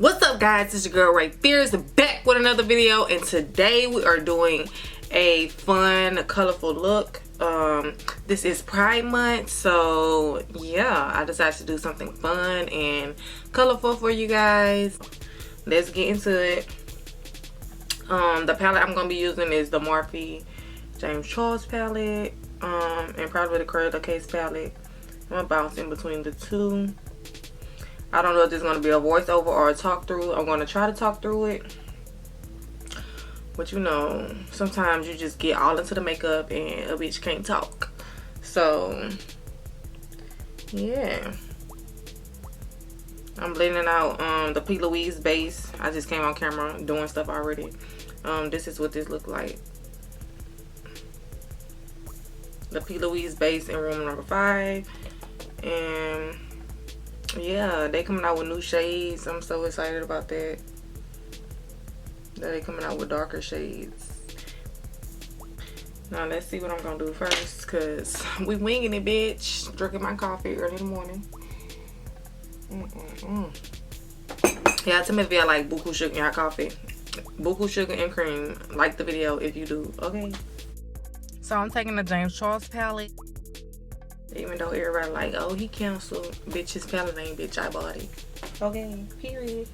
What's up, guys? It's your girl Ray Fierce back with another video, and today we are doing a fun, colorful look. This is Pride Month, so yeah, I decided to do something fun and colorful for you guys. Let's get into it. The palette I'm gonna be using is the Morphe James Charles palette, and probably the Cradle Case palette. I'm gonna bounce in between the two. I don't know if this is going to be a voiceover or a talk through. I'm going to try to talk through it. But you know, sometimes you just get all into the makeup and a bitch can't talk. So, yeah. I'm blending out the P. Louise base. I just came on camera doing stuff already. This is what this look like. The P. Louise base in room number 5. And yeah, they coming out with new shades. I'm so excited about that. They coming out with darker shades. Now let's see what I'm gonna do first, cause we winging it, bitch. Drinking my coffee early in the morning. Yeah, tell me if y'all like buku sugar in your coffee. Buku sugar and cream. Like the video if you do. Okay. So I'm taking the James Charles palette. Even though everybody like, oh, he canceled. Bitch, his palette ain't, bitch, I bought it. Okay, period.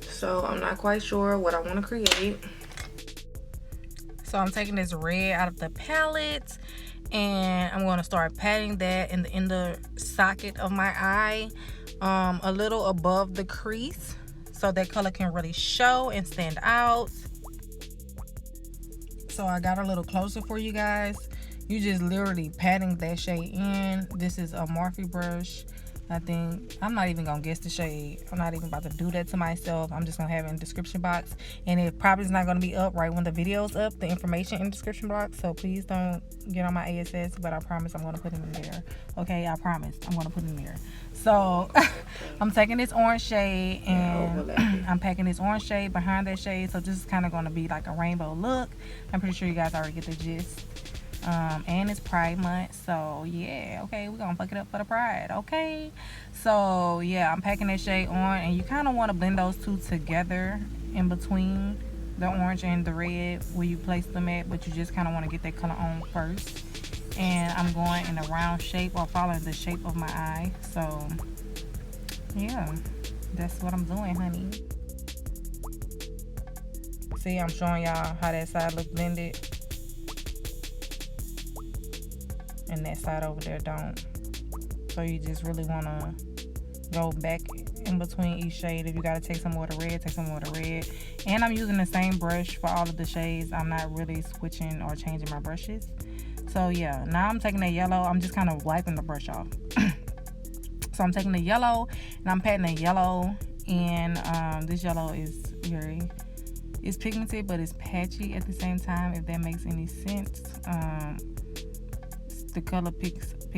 So I'm not quite sure what I want to create. So I'm taking this red out of the palette, and I'm going to start patting that in the inner socket of my eye, a little above the crease, so that color can really show and stand out. So I got a little closer for you guys. You just literally patting that shade in. This is a Morphe brush. I think I'm not even gonna guess the shade. I'm not even about to do that to myself. I'm just gonna have it in the description box, and it probably is not gonna be up right when the video's up, the information in the description box. So please don't get on my ASS, but I promise I'm gonna put it in there. Okay, I promise I'm gonna put it in there. So I'm taking this orange shade, and I'm packing this orange shade behind that shade. So this is kind of gonna be like a rainbow look. I'm pretty sure you guys already get the gist. And it's Pride Month, so yeah, okay, we're gonna fuck it up for the pride. Okay, so yeah, I'm packing that shade on, and you kind of want to blend those two together in between the orange and the red where you place them at, but you just kind of want to get that color on first. And I'm going in a round shape, or following the shape of my eye. So yeah, that's what I'm doing, honey. See, I'm showing y'all how that side looks blended, and that side over there don't. So you just really want to go back in between each shade. If you got to take some more of the red, take some more of the red. And I'm using the same brush for all of the shades. I'm not really switching or changing my brushes. So yeah, now I'm taking that yellow. I'm just kind of wiping the brush off. So I'm taking the yellow, and I'm patting the yellow. And this yellow is it's pigmented, but it's patchy at the same time, if that makes any sense. The color pick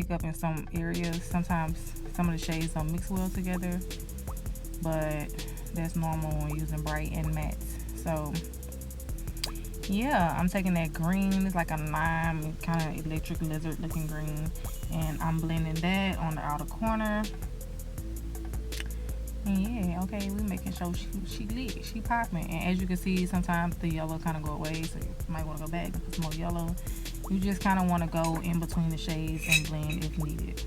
up in some areas. Sometimes some of the shades don't mix well together, but that's normal when using bright and mattes. So yeah, I'm taking that green. It's like a lime, kind of electric lizard looking green, and I'm blending that on the outer corner. And yeah, okay, we making sure she lit, she popping. And as you can see, sometimes the yellow kind of go away, so you might want to go back and put some more yellow. You just kind of want to go in between the shades and blend if needed.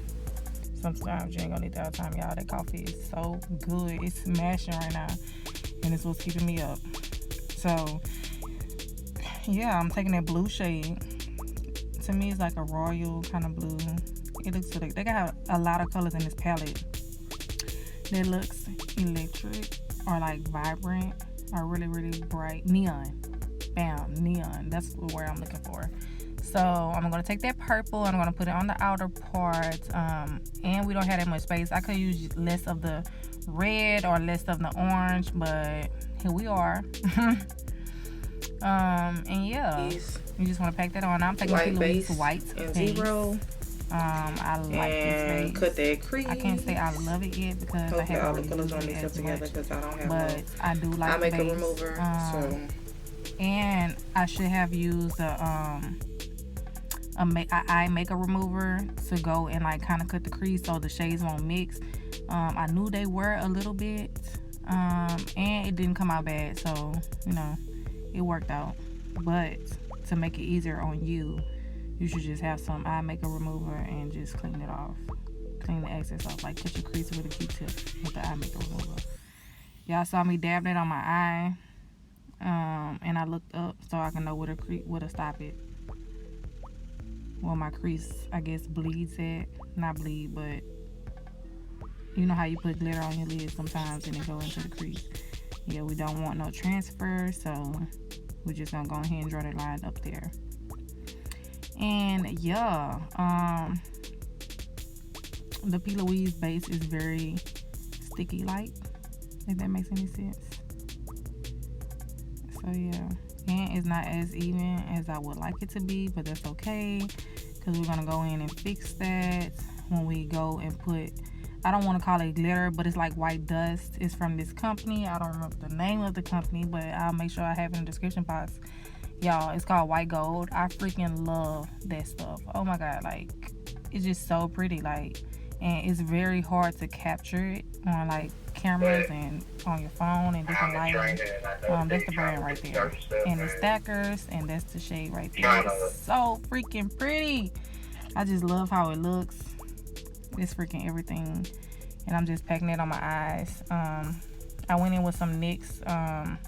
Sometimes you ain't gonna need that all the time, y'all. That coffee is so good. It's smashing right now, and it's what's keeping me up. So yeah, I'm taking that blue shade. To me, it's like a royal kind of blue. It looks like they got a lot of colors in this palette that looks electric or like vibrant or really, really bright. Neon. Bam, neon. That's the word I'm looking for. So I'm going to take that purple, and I'm going to put it on the outer part. And we don't have that much space. I could use less of the red or less of the orange, but here we are. And yeah, you just want to pack that on. I'm taking P. Louise white and base. zero. I like this base. Cut that crease. I can't say I love it yet because I haven't all the really colors used on it mix up as together much. because I don't have But one. I do like I the make base. a remover. So And I should have used eye makeup remover to go and like kind of cut the crease so the shades won't mix. I knew they were a little bit, and it didn't come out bad, so you know it worked out. But to make it easier on you, you should just have some eye makeup remover and just clean it off, clean the excess off, like cut your crease with a Q-tip with the eye makeup remover. Y'all saw me dab that on my eye, and I looked up so I can know where to stop it. Well, my crease, I guess, bleeds at. Not bleed, but you know how you put glitter on your lid sometimes and it go into the crease. Yeah, we don't want no transfer, so we're just gonna go ahead and draw the line up there. And yeah, the P. Louise base is very sticky like, if that makes any sense. So yeah, and it's not as even as I would like it to be, but that's okay, because we're gonna go in and fix that when we go and put, I don't want to call it glitter, but it's like white dust. It's from this company. I don't remember the name of the company, but I'll make sure I have it in the description box. Y'all, it's called White Gold. I freaking love that stuff. Oh my god, like, it's just so pretty, like, and it's very hard to capture it on like cameras and on your phone and different lighting. That's the brand right there, and the stackers, and that's the shade right there. It's so freaking pretty. I just love how it looks. It's freaking everything, and I'm just packing it on my eyes. I went in with some NYX,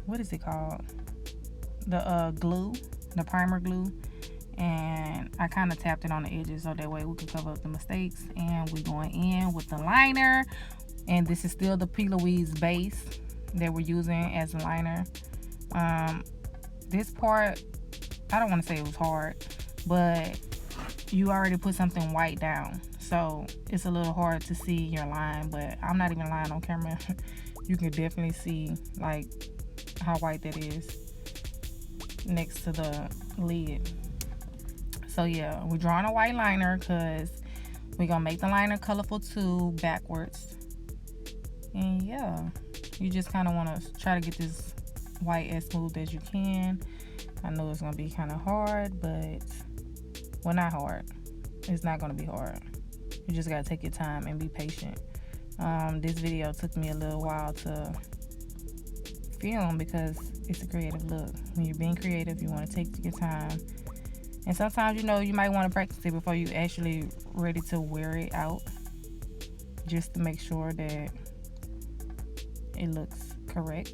what is it called, the glue, the primer glue, and I kind of tapped it on the edges so that way we could cover up the mistakes. And we're going in with the liner, and this is still the P. Louise base that we're using as a liner. This part, I don't want to say it was hard, but you already put something white down, so it's a little hard to see your line, but I'm not even lying on camera. You can definitely see like how white that is next to the lid. So yeah, we're drawing a white liner because we're gonna make the liner colorful too, backwards. And yeah, you just kind of want to try to get this white as smooth as you can. I know it's gonna be kind of hard, but well, not hard. It's not gonna be hard. You just gotta take your time and be patient. This video took me a little while to film because it's a creative look. When you're being creative, you want to take your time, and sometimes, you know, you might want to practice it before you actually ready to wear it out, just to make sure that it looks correct.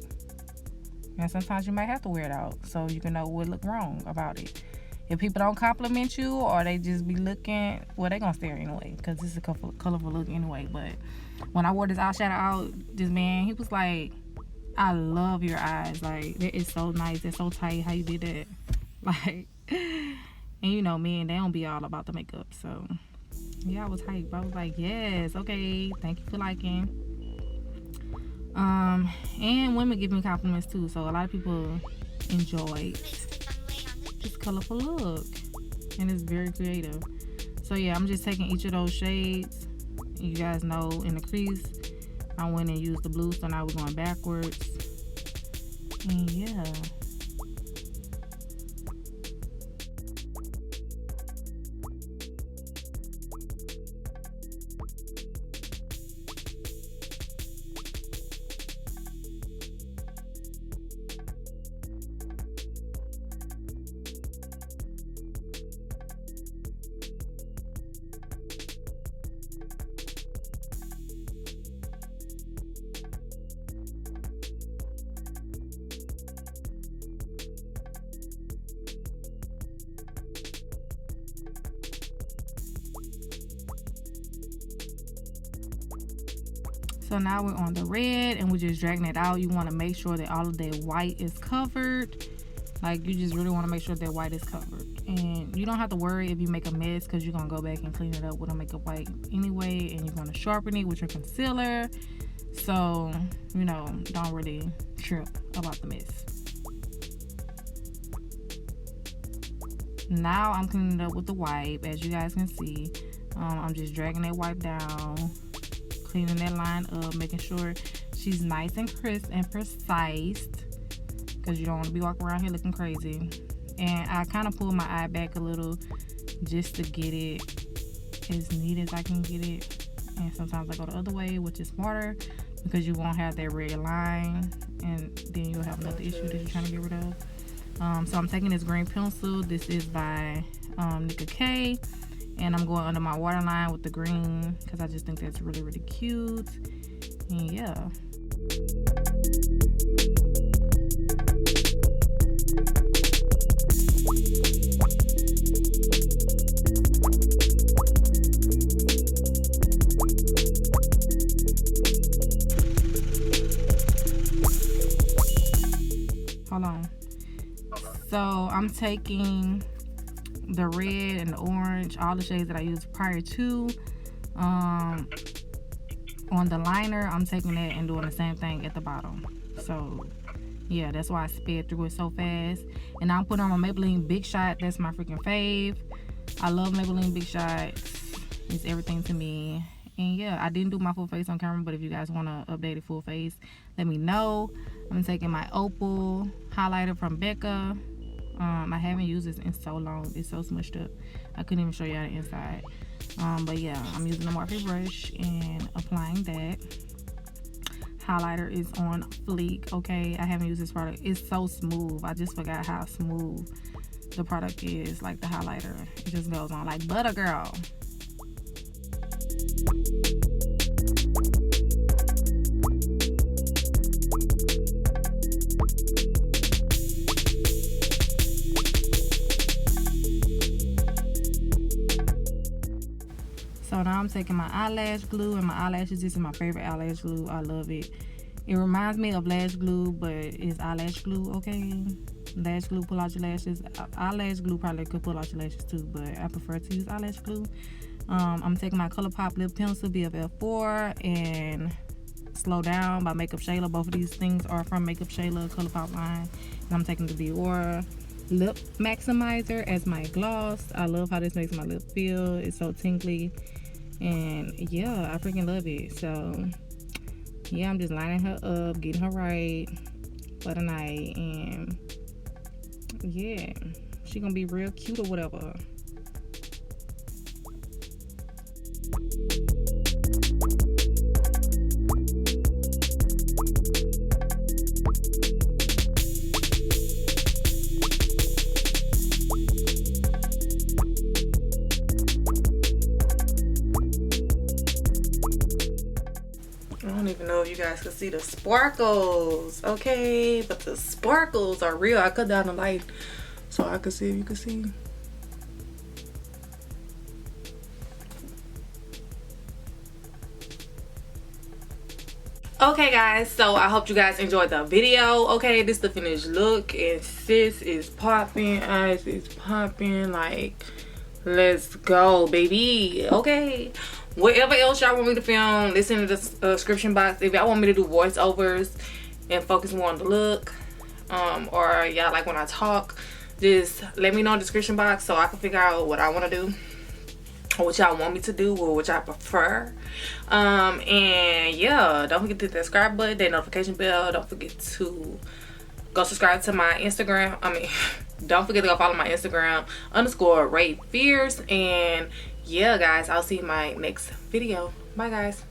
And sometimes you might have to wear it out so you can know what look wrong about it. If people don't compliment you, or they just be looking, well, they gonna stare anyway, because this is a colorful look anyway. But when I wore this eyeshadow out, this man, he was like, I love your eyes, like, that is so nice, it's so tight how you did that. Like, and you know, men, they don't be all about the makeup, so yeah, I was hyped. I was like, yes, okay, thank you for liking. And women give me compliments too, so a lot of people enjoyed this colorful look, and it's very creative. So yeah, I'm just taking each of those shades. You guys know, in the crease I went and used the blue, so now we're going backwards. And yeah, so now we're on the red, and we're just dragging it out. You want to make sure that all of that white is covered. Like, you just really want to make sure that white is covered. And you don't have to worry if you make a mess, because you're going to go back and clean it up with a makeup wipe anyway. And you're going to sharpen it with your concealer. So, you know, don't really trip about the mess. Now I'm cleaning it up with the wipe, as you guys can see. I'm just dragging that wipe down, cleaning that line up, making sure she's nice and crisp and precise, because you don't want to be walking around here looking crazy. And I kind of pull my eye back a little just to get it as neat as I can get it. And sometimes I go the other way, which is smarter, because you won't have that red line, and then you'll have another issue that you're trying to get rid of. So I'm taking this green pencil. This is by Nicka K, and I'm going under my waterline with the green because I just think that's really, really cute. And yeah. Hold on. So I'm taking the red and the orange, all the shades that I used prior to on the liner. I'm taking that and doing the same thing at the bottom. So yeah, that's why I sped through it so fast. And I'm putting on my Maybelline Big Shot. That's my freaking fave. I love Maybelline Big Shot. It's everything to me. And yeah, I didn't do my full face on camera, but if you guys want to update it full face, let me know. I'm taking my Opal highlighter from Becca. I haven't used this in so long. It's so smushed up. I couldn't even show you the inside. But yeah, I'm using the Morphe brush and applying that. Highlighter is on fleek. Okay, I haven't used this product. It's so smooth. I just forgot how smooth the product is. Like the highlighter, it just goes on like butter, girl. So now I'm taking my eyelash glue and my eyelashes. This is my favorite eyelash glue. I love it. It reminds me of lash glue, but it's eyelash glue, okay? Lash glue pull out your lashes. Eyelash glue probably could pull out your lashes too, but I prefer to use eyelash glue. I'm taking my ColourPop lip pencil, BFF4, and Slow Down by Makeup Shayla. Both of these things are from Makeup Shayla ColourPop line. And I'm taking the Dior Lip Maximizer as my gloss. I love how this makes my lip feel. It's so tingly. And yeah, I freaking love it. So yeah, I'm just lining her up, getting her right for the night. And yeah, she gonna be real cute or whatever. I don't even know if you guys can see the sparkles, okay? But the sparkles are real. I cut down the light so I could see if you can see. Okay guys, so I hope you guys enjoyed the video. Okay, this is the finished look, and sis is popping, eyes is popping, like let's go baby. Okay, whatever else y'all want me to film, listen to the description box. If y'all want me to do voiceovers and focus more on the look, or y'all like when I talk, just let me know in the description box so I can figure out what I want to do, or what y'all want me to do, or what y'all prefer. And yeah, don't forget to hit that subscribe button, that notification bell. Don't forget to go subscribe to my Instagram. Don't forget to go follow my Instagram _Rae Fierce. And yeah guys, I'll see you in my next video. Bye guys.